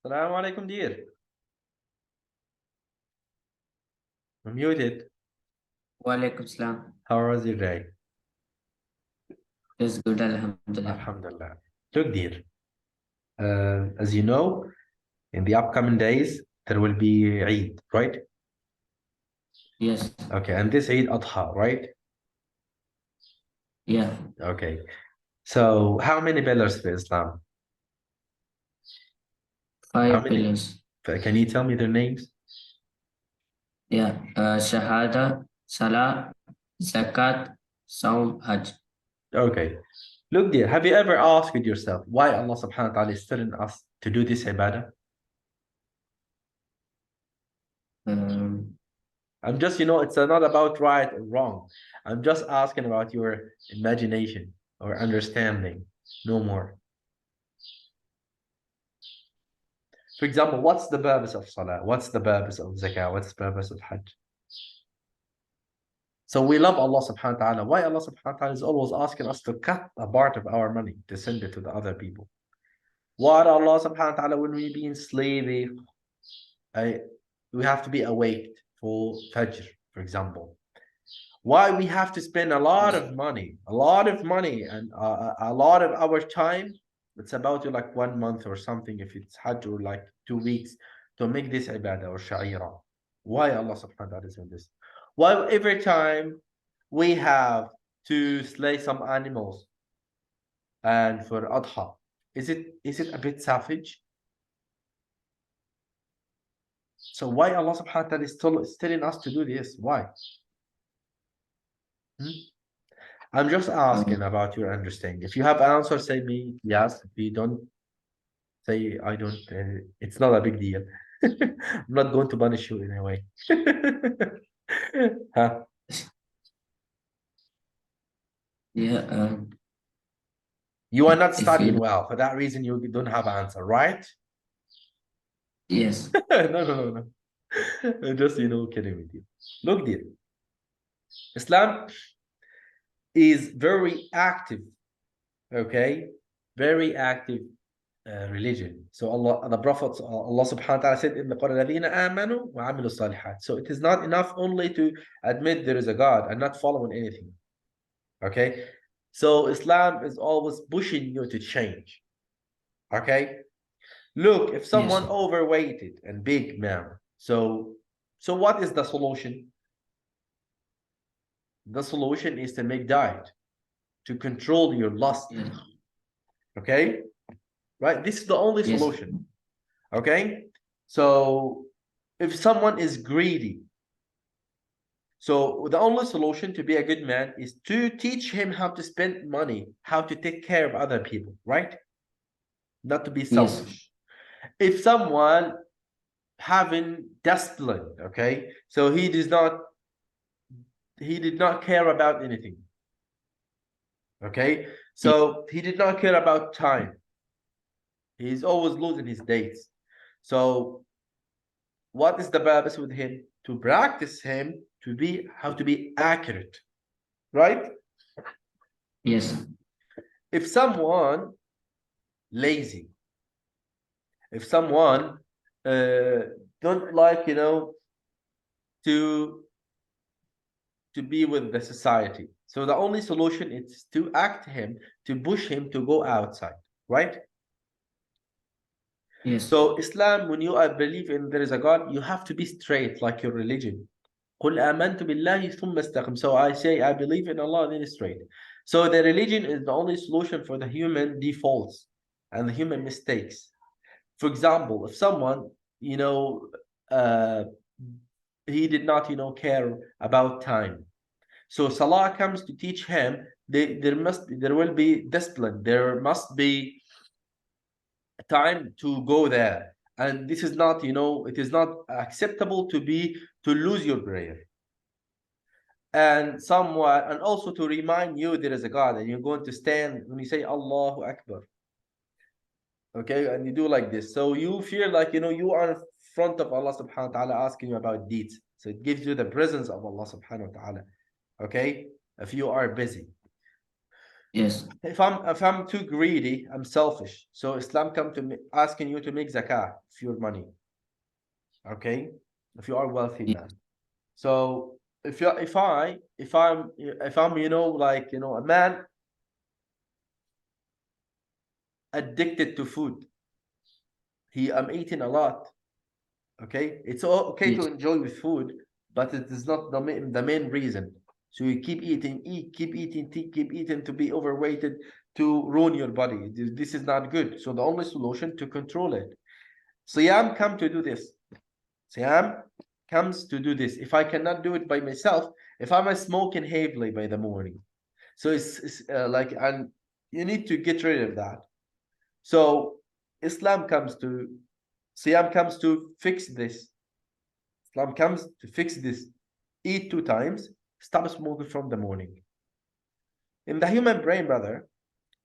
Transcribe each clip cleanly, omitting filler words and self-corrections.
Assalamu alaikum, dear. I'm muted. Walaikum salam. How was your day? It's good, Alhamdulillah. Alhamdulillah. Look, dear, as you know, in the upcoming days, there will be Eid, right? Yes, Okay, and this Eid Adha, right? yeah, Okay. So, how many pillars for Islam? How 5 many? pillars. Can you tell me their names? Yeah, Shahada, Salah, Zakat, Saum, Hajj. Okay. Look, dear, have you ever asked yourself why Allah subhanahu wa ta'ala is telling us to do this ibadah? Um, I'm just, it's not about right or wrong. I'm just asking about your imagination or understanding, no more. For example, what's the purpose of Salah? What's the purpose of Zakah? What's the purpose of Hajj? So we love Allah subhanahu wa ta'ala. Why Allah subhanahu wa ta'ala is always asking us to cut a part of our money to send it to the other people? Why Allah subhanahu wa ta'ala, when we be enslaved, we have to be awake for Fajr, for example. Why we have to spend a lot yes, of money, and a lot of our time. It's about like 1 month or something, if it's Hajj, or like 2 weeks, to make this ibadah or sha'ira. Why Allah subhanahu wa ta'ala is doing this? Why every time we have to slay some animals and for Adha, is it a bit savage? So why Allah subhanahu wa ta'ala is telling us to do this? Why? Hmm? I'm just asking um, about your understanding. If you have an answer, say me yes. If you don't, say I don't. It's not a big deal. I'm not going to punish you in a way. Huh? yeah. You are not If studying you, well. For that reason, you don't have an answer, right? yes, No. I'm just, kidding with you. Look, dear, Islam is very active, okay? Very active religion. So the Prophet, Allah subhanahu wa ta'ala said in the Quran, الَّذِينَ آمَنُوا وَعَمِلُوا الصَّالِحَاتِ. So it is not enough only to admit there is a God and not following anything. Okay? So Islam is always pushing you to change. Okay? Look, if yes, someone overweighted and big now, so what is the solution? The solution is to make diet, to control your lust. yes, Okay? Right? This is the only yes, solution. Okay? So if someone is greedy, so the only solution to be a good man is to teach him how to spend money, how to take care of other people, right? Not to be yes, selfish. If someone having discipline, okay, so he did not care about anything. Okay, yes, so he did not care about time. He's always losing his dates. So what is the purpose with him? To practice him to be how to be accurate, right? yes, If someone lazy, if someone uh, don't like, to be with the society, so the only solution is to act him, to push him to go outside, right? yes, So Islam, when you believe in there is a God, you have to be straight like your religion. قل آمنت بالله ثم استقم. So I say I believe in Allah, then straight. So the religion is the only solution for the human defaults and the human mistakes. For example, if someone, you know, uh, he did not, care about time. So Salah comes to teach him there will be discipline. There must be time to go there. And this is not, it is not acceptable to lose your prayer. And somewhat, and also to remind you there is a God, and you're going to stand when you say Allahu Akbar. Okay, and you do like this. So you feel like you are in front of Allah subhanahu wa ta'ala asking you about deeds. So it gives you the presence of Allah subhanahu wa ta'ala. Okay, if you are busy. Yes. If I'm too greedy, I'm selfish. So Islam come to me asking you to make zakah of your money. Okay, if you are a wealthy Ye- man. So if I'm like a man addicted to food, I'm eating a lot. Okay, it's okay to Yes. enjoy with food, but it is not the main reason. So you keep eating, keep eating to be overweighted, to ruin your body. This is not good. So the only solution to control it. Siyam come to do this. Siyam comes to do this. If I cannot do it by myself, if I'm smoking heavily by the morning, so it's like, and you need to get rid of that. So Islam comes to Siyam comes to fix this. Islam comes to fix this. Eat 2 times, stop smoking from the morning. In the human brain, brother,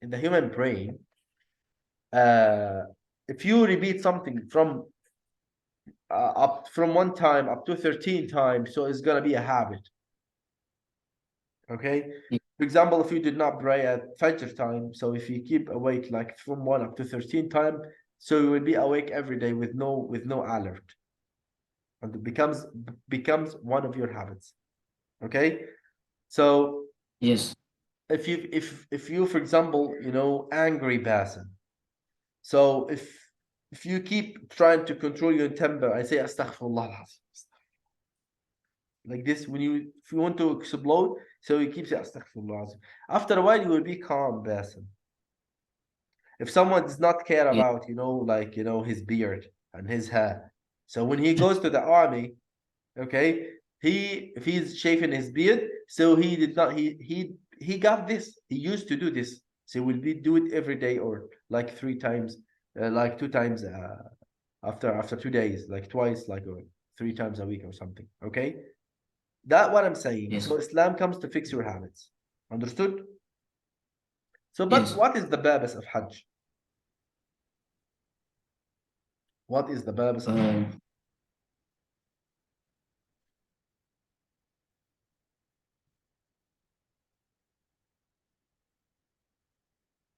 in the human brain, uh, if you repeat something up from 1 time up to 13 times, so it's gonna be a habit. Okay. Ye- For example, if you did not pray at Fajr time, so if you keep awake like from 1 up to 13 time, so you will be awake every day with no alert, and it becomes one of your habits. Okay. So Yes. if you for example angry person, so if you keep trying to control your temper, I say astaghfirullah al-azim, like this, if you want to explode, so you keep saying astaghfirullah al-azim. After a while you will be calm person. If someone does not care Ye- about like his beard and his hair, so when he goes to the army, okay, if he's shaving his beard, so he did not he got this, he used to do this, so will be do it every day, or like 3 times, like 2 times, after 2 days, like twice, like, or 3 times a week or something. Okay, that what I'm saying. Yes. So Islam comes to fix your habits. Understood? So but Yes. what is the purpose of Hajj? What is the purpose of Hajj? Um,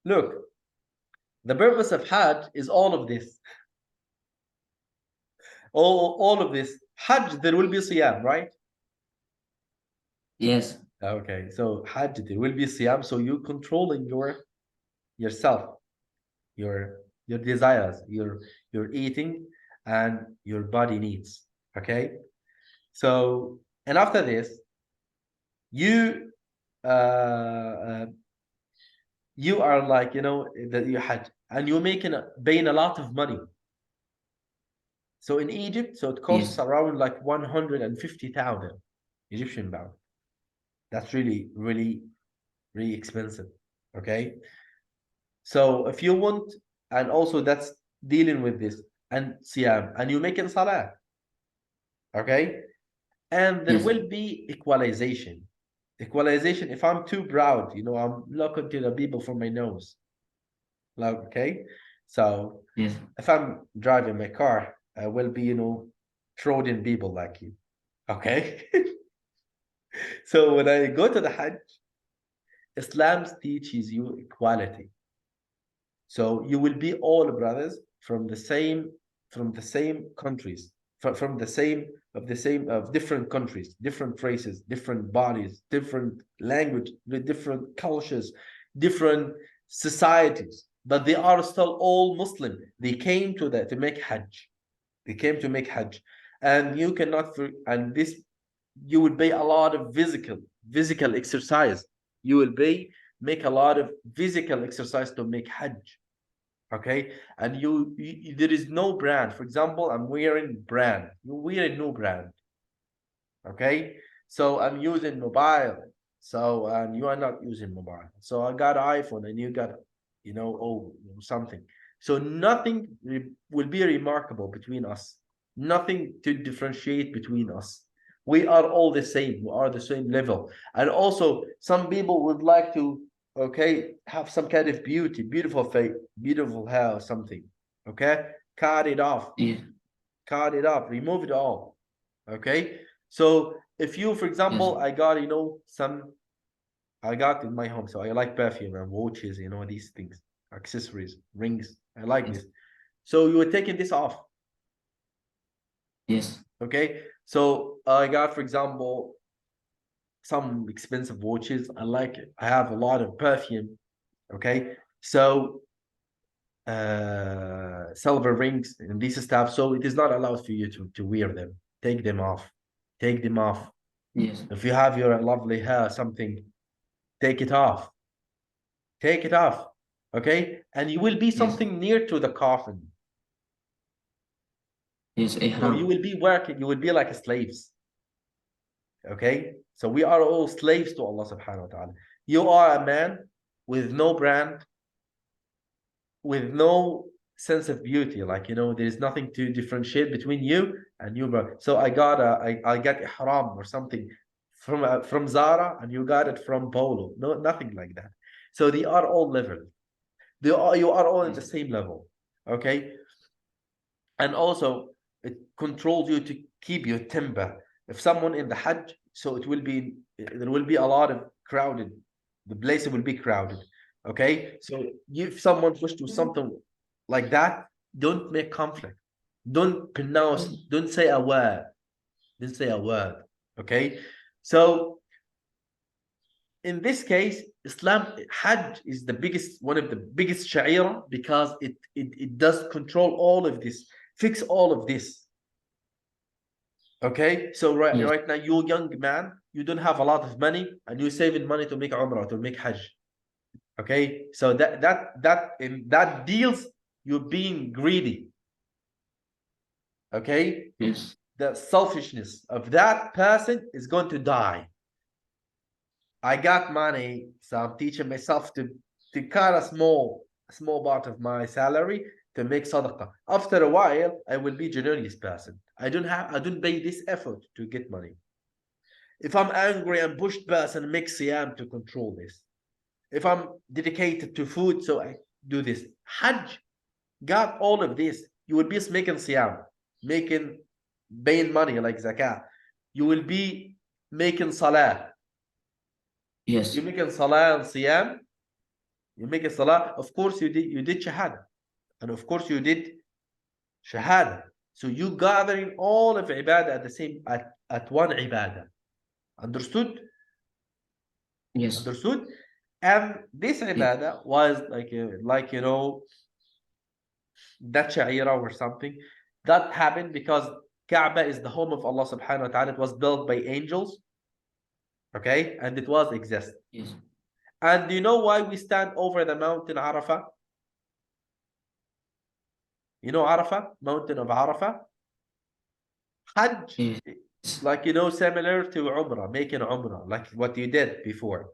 Look, the purpose of Hajj is all of this. All of this. Hajj, there will be Siyam, right? yes. Okay, so Hajj, there will be Siyam. So you controlling yourself, your desires, your eating, and your body needs. Okay. So, and after this, you uh, you are like that you Hajj, and you're paying a lot of money. So in Egypt, so it costs Yes. around like 150,000 Egyptian pound. That's really, really, really expensive. Okay. So if you want, and also that's dealing with this and Siyam, and you making Salah. Okay. And there Yes. will be equalization. Equalization, if I'm too proud, I'm looking to the people from my nose. Like, okay. So Yes. if I'm driving my car, I will be, trolling people like you. Okay. So when I go to the Hajj, Islam teaches you equality. So you will be all brothers from the same countries, from the same of different countries, different races, different bodies, different language, different cultures, different societies, but they are still all Muslim. They came to make Hajj. They came to make Hajj, and you cannot and this you will pay a lot of physical exercise. You will make a lot of physical exercise to make Hajj. Okay, and there is no brand. For example, I'm wearing brand. You're wearing no brand. Okay, so I'm using mobile. So and you are not using mobile. So I got iPhone and you got, something. So nothing will be remarkable between us. Nothing to differentiate between us. We are all the same. We are the same level. And also, some people would like to, okay, have some kind of beautiful face, beautiful hair or something. Okay, cut it off, Yes. remove it all. Okay, so if you, for Yes. example, I got some I got in my home. So I like perfume and watches, you know, these things, accessories, rings. I like Yes. this. So you were taking this off. Yes. Okay. So I got, for example, some expensive watches. I like it. I have a lot of perfume. Okay. So silver rings and this stuff. So it is not allowed for you to wear them. Take them off. Take them off. Yes. If you have your lovely hair, something, take it off. Take it off. Okay. And you will be Yes. something near to the coffin. Yes. So you Ihram. will be working, you will be like slaves. Okay. So we are all slaves to Allah subhanahu wa ta'ala. You are a man with no brand, with no sense of beauty. Like, you know, there's nothing to differentiate between you and you, bro. So I got ihram or something from Zara, and you got it from Polo. No, nothing like that. So they are all level. You are all in the Yes. same level. Okay. And also it controls you to keep your temper. If someone in the Hajj, so there will be a lot of crowded, the place will be crowded. Okay, so if someone pushed to something like that, don't make conflict, don't pronounce, don't say a word, don't say a word. Okay, so in this case, Islam, Hajj is the biggest, one of the biggest sha'ira, because it does control all of this, fix all of this. Okay, so Yes. right now, you young man, you don't have a lot of money, and you're saving money to make Umrah, to make Hajj. Okay, so that deals you being greedy. Okay, Yes. the selfishness of that person is going to die. I got money, so I'm teaching myself to cut a small part of my salary to make sadaqah. After a while, I will be generous person. I don't pay this effort to get money. If I'm angry and pushed person, make siyam to control this. If I'm dedicated to food, so I do this. Hajj got all of this. You will be making siyam, making paying money like zakah. You will be making salah. Yes. You're making salah and siyam. You make a salah. Of course, you did shahada, and of course you did shahada. So you gathering all of ibadah at the same at one ibadah. Understood? Yes. Understood? And this Yes. ibadah was like you know, that sha'ira or something that happened because Kaaba is the home of Allah subhanahu wa ta'ala. It was built by angels, okay, and it was exist. Yes. And do you know why we stand over the mountain Arafah? You know Arafah, mountain of Arafah. Hajj, Yes. like you know, similar to Umrah, making Umrah, like what you did before.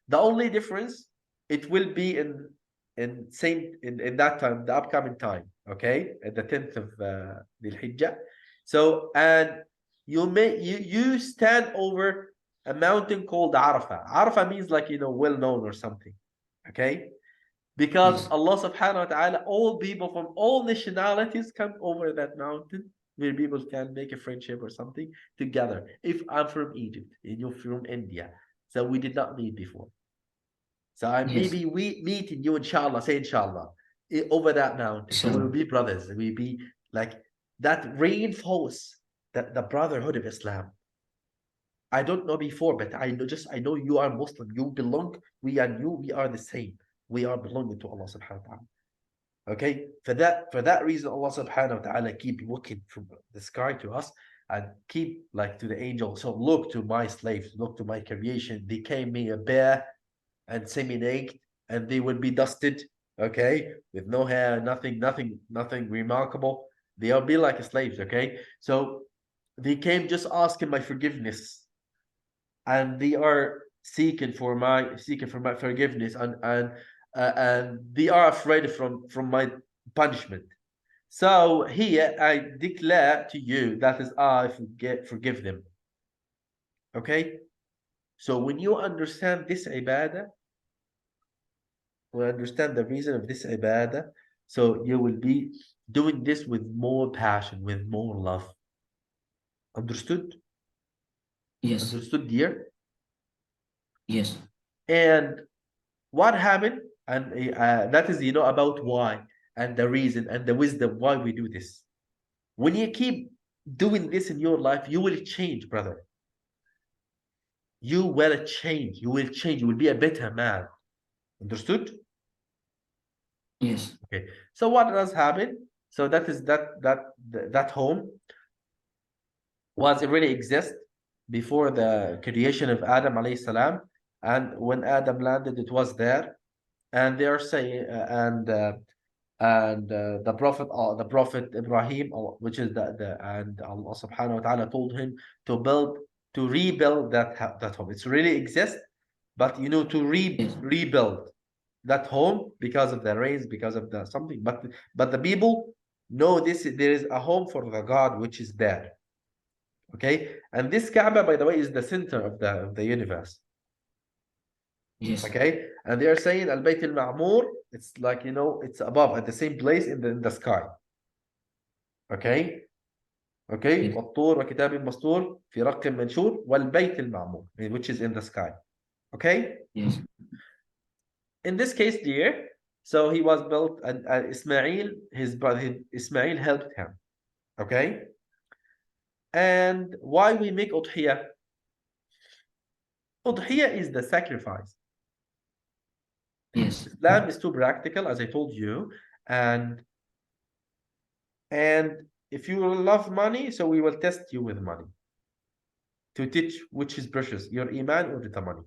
The only difference, it will be in that time, the upcoming time, okay, at the 10th of the Hijjah. So and you stand over a mountain called Arafah. Arafah means like you know well known or something, okay? Because Yes. Allah subhanahu wa ta'ala, all people from all nationalities come over that mountain where people can make a friendship or something together. If I'm from Egypt and you're from India, so we did not meet before. So Yes. maybe we meeting you, inshallah, say inshallah, over that mountain. So we'll Sure. be brothers. We'll be like that reinforce the brotherhood of Islam. I don't know before, but I know you are Muslim. You belong, we and you, we are the same. We are belonging to Allah subhanahu wa ta'ala. Okay. For that reason, Allah subhanahu wa ta'ala keep looking from the sky to us and keep like to the angel. So look to my slaves, look to my creation. They came me a bear and semi-naked, and they would be dusted, okay, with no hair, nothing remarkable. They'll be like slaves, okay. So they came just asking my forgiveness, and they are seeking for my forgiveness, and they are afraid from my punishment. So here I declare to you that is I forgive them. Okay. So when you understand this ibadah, we understand the reason of this ibadah, so you will be doing this with more passion, with more love. Understood? Yes. Understood, dear? Yes. And what happened? And that is, about why and the reason and the wisdom why we do this. When you keep doing this in your life, you will change, brother. You will change. You will change. You will be a better man. Understood? Yes. Okay. So what does happen? So that is that home was it really exist before the creation of Adam alayhi salam, and when Adam landed, it was there, and they are saying and the prophet Ibrahim, which is the and Allah subhanahu wa ta'ala told him to rebuild that home. It's really exist, but to Yes. rebuild that home because of the rains, because of the something. But the people know there is a home for the God which is there. Okay, and this Kaaba, by the way, is the center of the universe. Yes. Okay, and they are saying Al Bayt Al Ma'mur, it's like it's above at the same place in the sky. Okay, okay, Yes. والطور وكتاب مسطور في رق منشور والبيت المعمور, which is in the sky. Okay, Yes. in this case, dear, so he was built, and Ismail, his brother Ismail helped him. Okay, and why we make udhiyah? Udhiyah is the sacrifice. Yes. Islam is too practical, as I told you, and if you love money, so we will test you with money to teach which is precious, your iman or the money.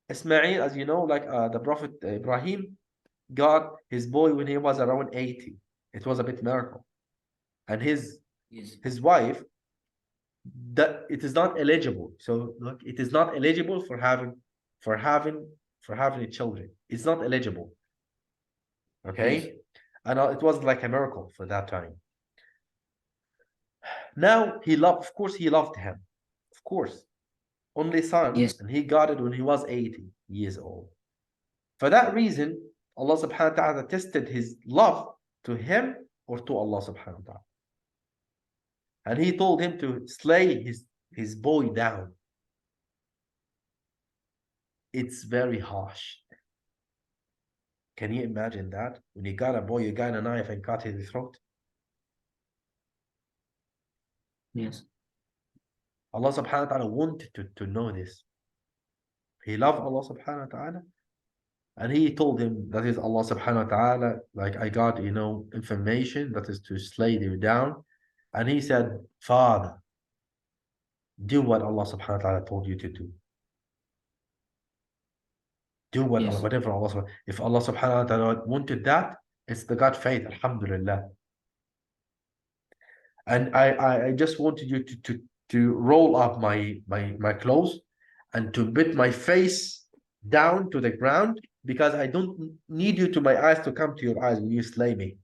Ismail, as you know, like the Prophet Ibrahim, got his boy when he was around 80. It was a bit miracle, and Yes. his wife, that it is not eligible. So look, it is not eligible for having children. It's not eligible. Okay, Yes. and it was like a miracle for that time. Now of course, he loved him, of course, only son, Yes. and he got it when he was 80 years old. For that reason, Allah subhanahu wa ta'ala tested his love to him or to Allah subhanahu wa ta'ala. And he told him to slay his boy down. It's very harsh. Can you imagine that? When you got a boy, you got a knife and cut his throat. Yes. Allah subhanahu wa ta'ala wanted to know this. He loved Allah subhanahu wa ta'ala. And he told him, that is Allah subhanahu wa ta'ala, like, I got, information that is to slay you down. And he said, Father, do what Allah subhanahu wa ta'ala told you to do. Do Yes. whatever Allah, if Allah subhanahu wa ta'ala wanted that, it's the God faith, alhamdulillah. And I just wanted you to roll up my clothes and to put my face down to the ground, because I don't need you to my eyes to come to your eyes when you slay me.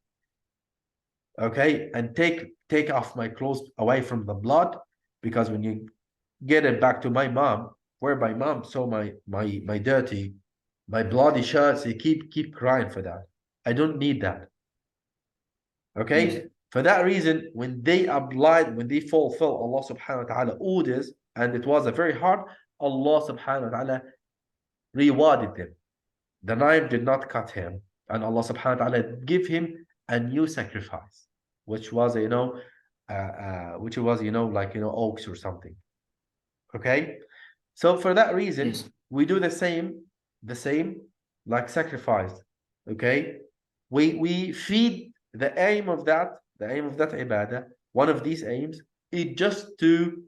Okay, and take off my clothes away from the blood, because when you get it back to my mom, where my mom saw my dirty, my bloody shirts, you keep crying for that. I don't need that. Okay, Yes. for that reason, when they fulfill Allah subhanahu wa ta'ala orders, and it was a very hard, Allah subhanahu wa ta'ala rewarded them. The knife did not cut him, and Allah subhanahu wa ta'ala give him a new sacrifice, which was like oaks or something. Okay, so for that reason, Yes. we do the same like sacrifice. Okay, we feed the aim of that ibadah. One of these aims is just to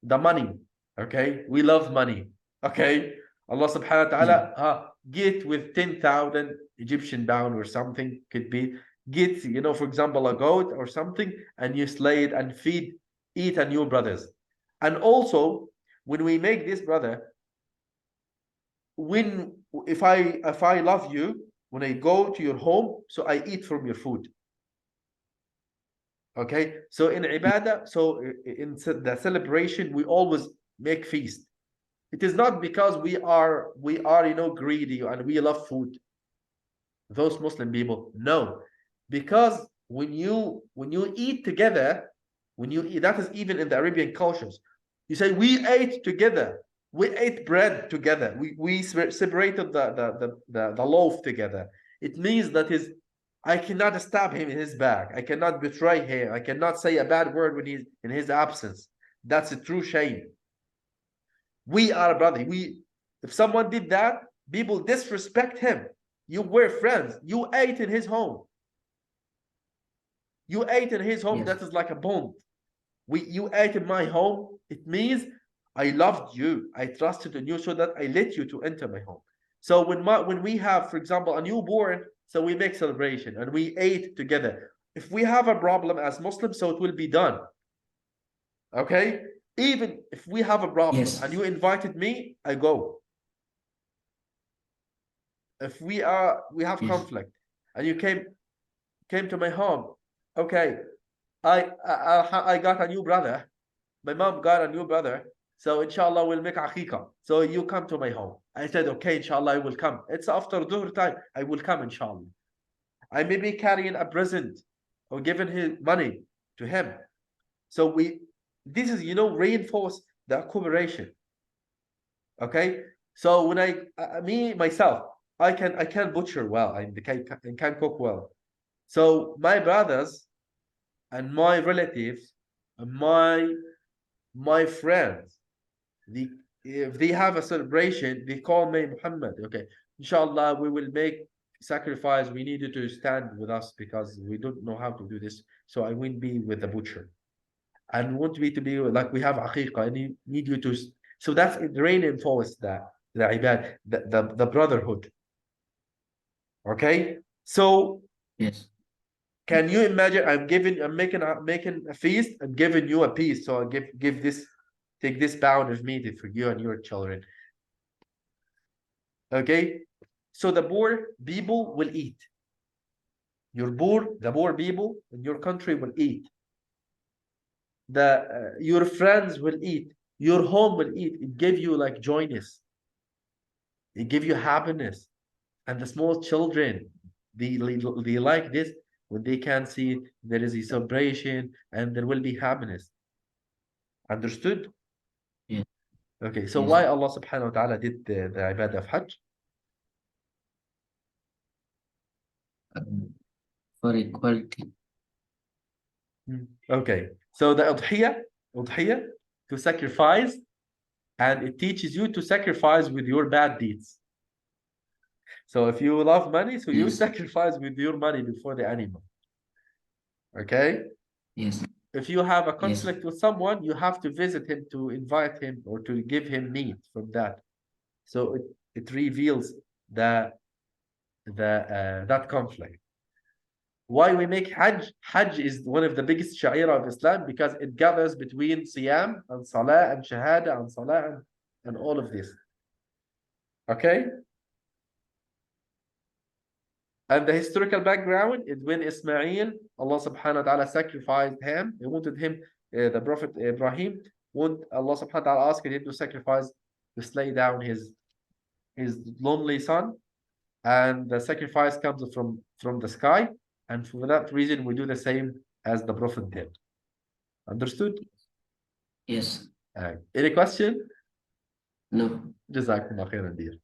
the money. Okay, we love money. Okay, Allah subhanahu wa Yeah. ta'ala get with 10,000 Egyptian pound or something, could be, get for example a goat or something, and you slay it and eat on your brothers. And also, when we make this, brother, if I love you, when I go to your home, so I eat from your food. Okay, so in ibadah, so in the celebration, we always make feast. It is not because we are greedy and we love food, those Muslim people. No, because when you eat together, when you eat, that is even in the Arabian cultures, you say we ate together. We ate bread together. We separated the loaf together. It means that I cannot stab him in his back. I cannot betray him. I cannot say a bad word when he's in his absence. That's a true shame. We are brother. If someone did that, people disrespect him. You were friends. You ate in his home. You ate in his home. Yes. That is like a bond. You ate in my home. It means I loved you. I trusted in you so that I let you to enter my home. So when we have, for example, a newborn, so we make celebration and we ate together. If we have a problem as Muslims, so it will be done. Okay? Even if we have a problem Yes. and you invited me, I go. If we have Yes. conflict and you came to my home, okay, I got a new brother. My mom got a new brother. So inshallah we'll make aqiqah. So you come to my home. I said, okay, inshallah I will come. It's after dhuhr time. I will come inshallah. I may be carrying a present or giving his money to him. So this is, reinforce the cooperation. Okay. So when myself, I can butcher well. I can cook well. So my brothers and my relatives and my friends, if they have a celebration, they call me Muhammad. Okay, inshallah, we will make sacrifice. We need you to stand with us because we don't know how to do this. So I will be with the butcher. And want me to be like we have aqiqah. I need you to. So that's it reinforces the ibad, the brotherhood. Okay, so Yes. can you imagine? I'm making a feast. I'm giving you a piece. So I take this pound of meat for you and your children. Okay, so the poor people will eat. The poor people in your country will eat. Your friends will eat. Your home will eat. It gives you like joyness. It gives you happiness. And the small children, they like this when they can see there is a celebration and there will be happiness. Understood? Yeah. Okay, so Yes. why Allah subhanahu wa ta'ala did the ibadah of Hajj? For equality. Okay, so the udhiyah, to sacrifice, and it teaches you to sacrifice with your bad deeds. So if you love money, so you Yes. sacrifice with your money before the animal. Okay? Yes. If you have a Yes. conflict with someone, you have to visit him to invite him or to give him meat from that. So it reveals that conflict. Why we make Hajj? Hajj is one of the biggest sha'ira of Islam because it gathers between Siyam and Salah and Shahada and Salah and all of this. Okay? And the historical background is when Ismail, Allah subhanahu wa ta'ala sacrificed him. He wanted him, the Prophet Ibrahim, Allah subhanahu wa ta'ala asked him to sacrifice, to slay down his lonely son. And the sacrifice comes from the sky. And for that reason, we do the same as the Prophet did. Understood? Yes. Any question? No. Jazakumullah khairan, dear.